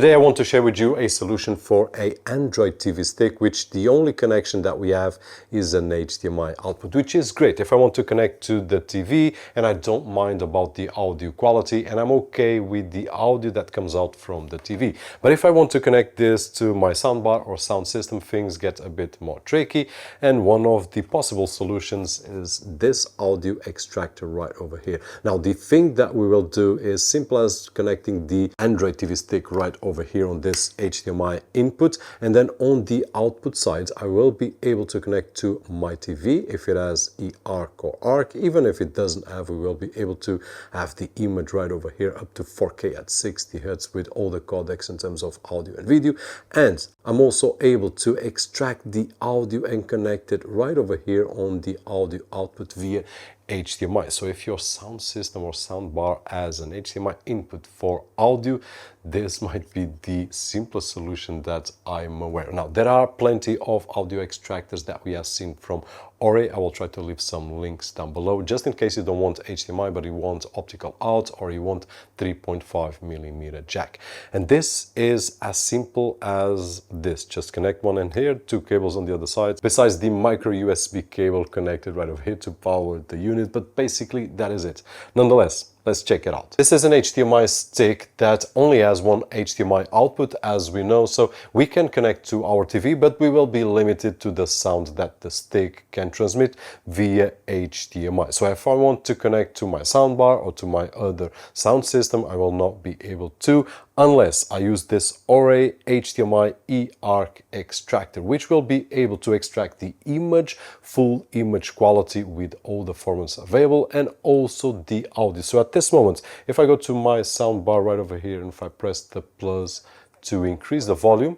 Today I want to share with you a solution for an Android TV stick, which the only connection that we have is an HDMI output, which is great if I want to connect to the TV and I don't mind about the audio quality and I'm okay with the audio that comes out from the TV. But if I want to connect this to my soundbar or sound system, things get a bit more tricky, and one of the possible solutions is this audio extractor right over here. Now the thing that we will do is simple as connecting the Android TV stick right over here on this HDMI input, and then on the output side I will be able to connect to my TV if it has eARC or ARC. Even if it doesn't have, we will be able to have the image right over here up to 4K at 60 Hz with all the codecs in terms of audio and video. And I'm also able to extract the audio and connect it right over here on the audio output via HDMI. So if your sound system or soundbar has an HDMI input for audio, this might be the simplest solution that I'm aware. Now, there are plenty of audio extractors that we have seen from Ore. I will try to leave some links down below, just in case you don't want HDMI, but you want optical out or you want 3.5mm jack. And this is as simple as this. Just connect one in here, two cables on the other side, besides the micro USB cable connected right over here to power the unit. But basically, that is it. Nonetheless, let's check it out. This is an HDMI stick that only has one HDMI output, as we know, so we can connect to our TV, but we will be limited to the sound that the stick can transmit via HDMI. So if I want to connect to my soundbar or to my other sound system, I will not be able to unless I use this Ore HDMI eARC extractor, which will be able to extract the image, full image quality with all the formats available, and also the audio. So at this moment, if I go to my soundbar right over here and if I press the plus to increase the volume,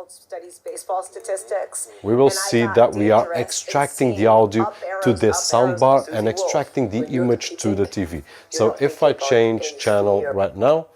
studies baseball statistics, we will see that we are extracting the audio to this soundbar and extracting the image to the TV. So if I change channel right now,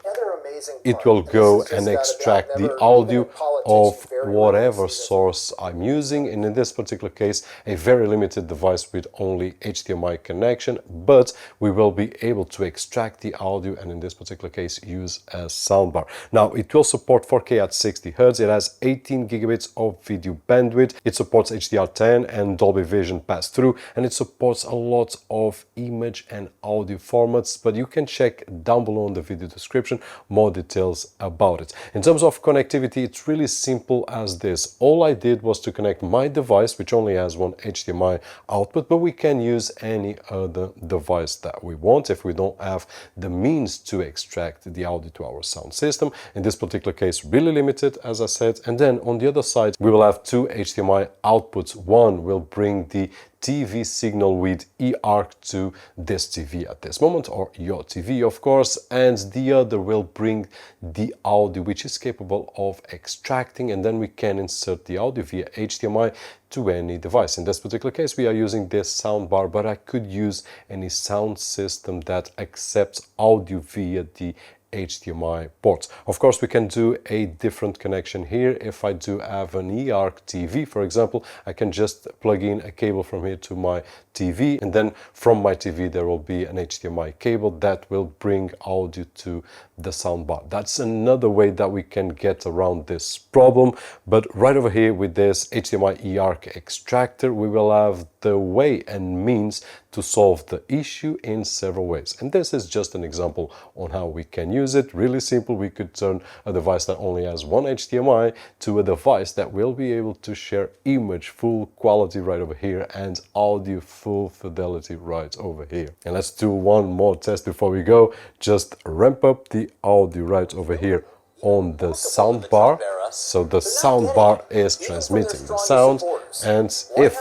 it will go and extract the audio of whatever source I'm using, and in this particular case a very limited device with only HDMI connection, but we will be able to extract the audio and in this particular case use a soundbar. Now it will support 4K at 60 Hz, it has 18 gigabits of video bandwidth, it supports HDR10 and Dolby Vision pass-through, and it supports a lot of image and audio formats, but you can check down below in the video description more details about it. In terms of connectivity, it's really simple as this. All I did was to connect my device, which only has one HDMI output, but we can use any other device that we want if we don't have the means to extract the audio to our sound system. In this particular case, really limited, as I said. And then on the other side, we will have two HDMI outputs. One will bring the TV signal with eARC to this TV at this moment, or your TV of course, and the other will bring the audio, which is capable of extracting, and then we can insert the audio via HDMI to any device. In this particular case we are using this soundbar, but I could use any sound system that accepts audio via the HDMI ports. Of course, we can do a different connection here. If I do have an eARC TV, for example, I can just plug in a cable from here to my TV, and then from my TV there will be an HDMI cable that will bring audio to the soundbar. That's another way that we can get around this problem. But right over here with this HDMI eARC extractor, we will have the way and means to solve the issue in several ways. And this is just an example on how we can use it. Really simple. We could turn a device that only has one HDMI to a device that will be able to share image full quality right over here and audio full fidelity right over here. And let's do one more test before we go. Just ramp up the audio right over here on the soundbar. So the soundbar is transmitting the sound, and if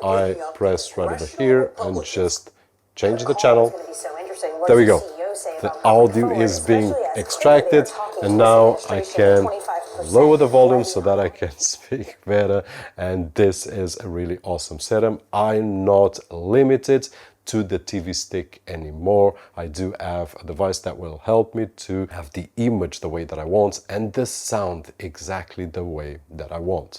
I press right over here and just change the channel, there we go. The audio is being extracted, and now I can lower the volume so that I can speak better, and this is a really awesome setup. I'm not limited to the TV stick anymore. I do have a device that will help me to have the image the way that I want and the sound exactly the way that I want.